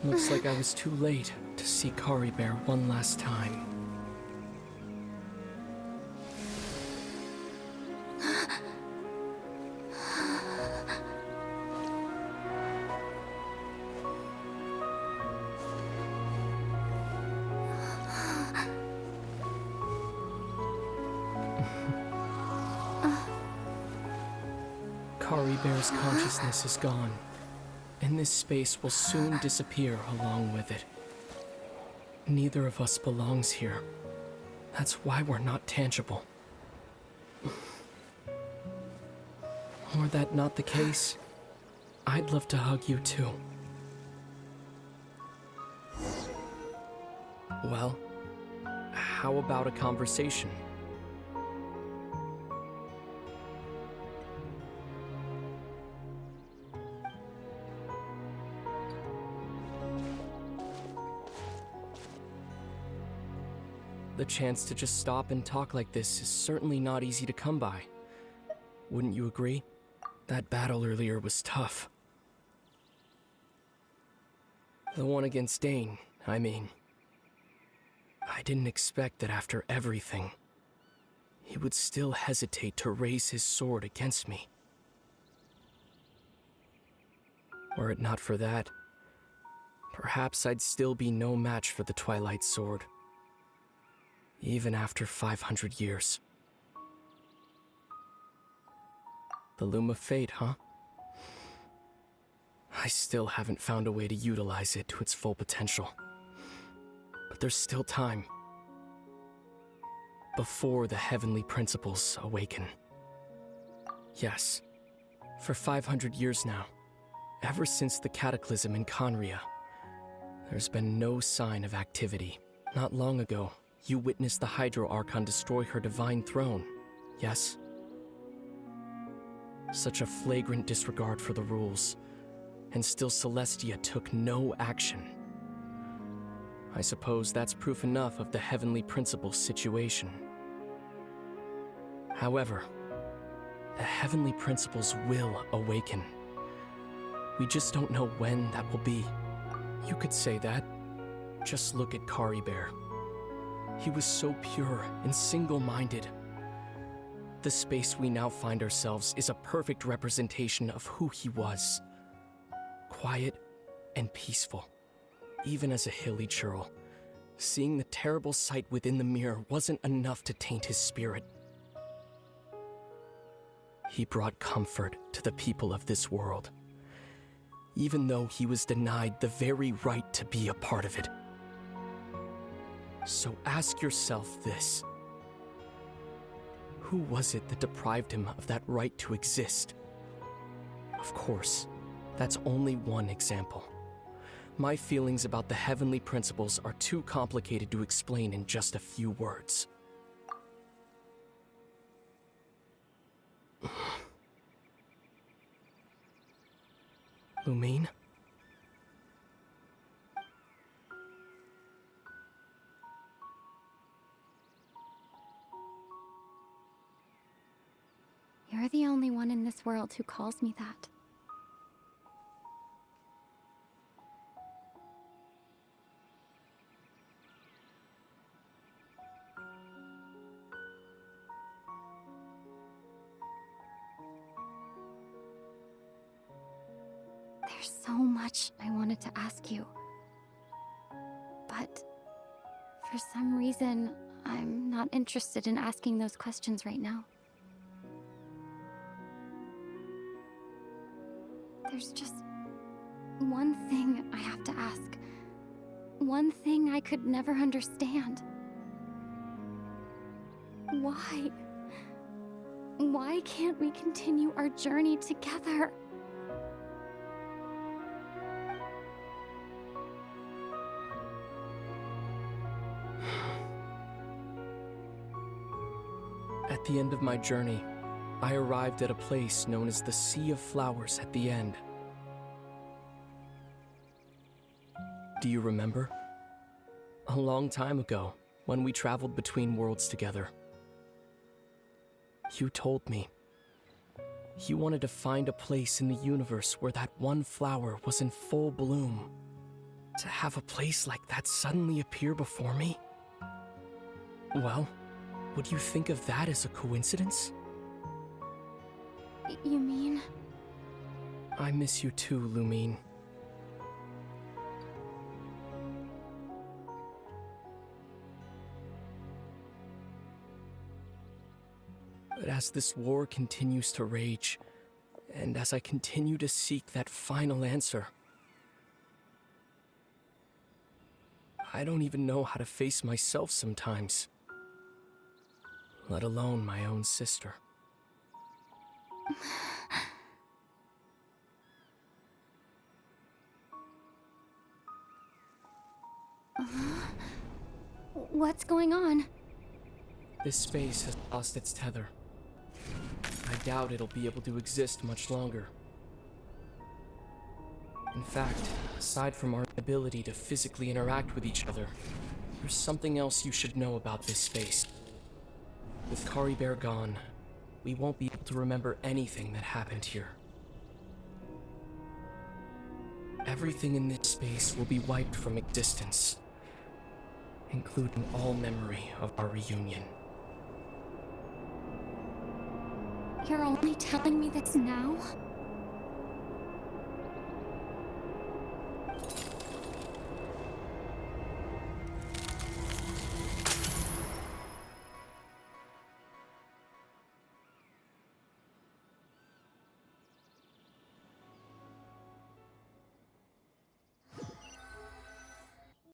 Looks like I was too late to see Caribert one last time. Caribert's consciousness is gone, and this space will soon disappear along with it. Neither of us belongs here. That's why we're not tangible. Were that not the case, I'd love to hug you too. Well, how about a conversation? The chance to just stop and talk like this is certainly not easy to come by. Wouldn't you agree? That battle earlier was tough. The one against Dane, I mean. I didn't expect that after everything, he would still hesitate to raise his sword against me. Were it not for that, perhaps I'd still be no match for the Twilight Sword. Even after 500 years. The Loom of Fate, huh? I still haven't found a way to utilize it to its full potential. But there's still time. Before the heavenly principles awaken. Yes, for 500 years now, ever since the cataclysm in Khaenri'ah, there's been no sign of activity. Not long ago, you witnessed the Hydro Archon destroy her divine throne, yes? Such a flagrant disregard for the rules, and still Celestia took no action. I suppose that's proof enough of the Heavenly Principle's situation. However, the Heavenly Principles will awaken. We just don't know when that will be. You could say that. Just look at Caribert. He was so pure and single-minded. The space we now find ourselves is a perfect representation of who he was. Quiet and peaceful. Even as a hilly churl, seeing the terrible sight within the mirror wasn't enough to taint his spirit. He brought comfort to the people of this world, even though he was denied the very right to be a part of it. So ask yourself this. Who was it that deprived him of that right to exist? Of course, that's only one example. My feelings about the Heavenly Principles are too complicated to explain in just a few words. Lumine? You're the only one in this world who calls me that. There's so much I wanted to ask you. But for some reason, I'm not interested in asking those questions right now. There's just one thing I have to ask. One thing I could never understand. Why? Why can't we continue our journey together? At the end of my journey, I arrived at a place known as the Sea of Flowers at the end. Do you remember? A long time ago, when we traveled between worlds together. You told me you wanted to find a place in the universe where that one flower was in full bloom. To have a place like that suddenly appear before me? Well, would you think of that as a coincidence? You mean? I miss you too, Lumine. But as this war continues to rage, and as I continue to seek that final answer, I don't even know how to face myself sometimes, let alone my own sister. What's going on? This space has lost its tether. I doubt it'll be able to exist much longer. In fact, aside from our ability to physically interact with each other, there's something else you should know about this space. With Caribert gone, we won't be able to remember anything that happened here. Everything in this space will be wiped from existence, including all memory of our reunion. You're only telling me this now?